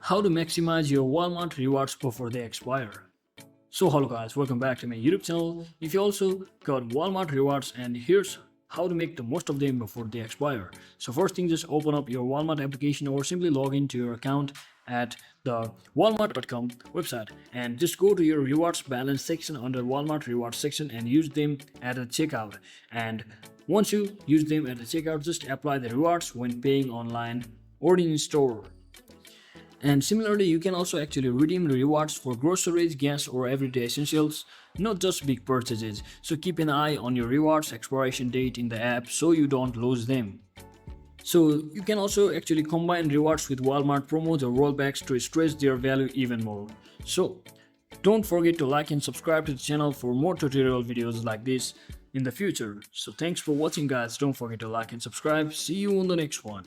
How to maximize your Walmart rewards before they expire. So hello guys, welcome back to my YouTube channel. If you also got Walmart rewards, and here's how to make the most of them before they expire. So first thing, just open up your Walmart application or simply log into your account at the walmart.com website and just go to your rewards balance section under Walmart rewards section and use them at the checkout. And once you use them at the checkout, just apply the rewards when paying online or in store. And similarly, you can also actually redeem rewards for groceries, gas, or everyday essentials, not just big purchases. So keep an eye on your rewards expiration date in the app so you don't lose them. So you can also actually combine rewards with Walmart promos or rollbacks to stretch their value even more. So don't forget to like and subscribe to the channel for more tutorial videos like this in the future. So thanks for watching guys. Don't forget to like and subscribe. See you on the next one.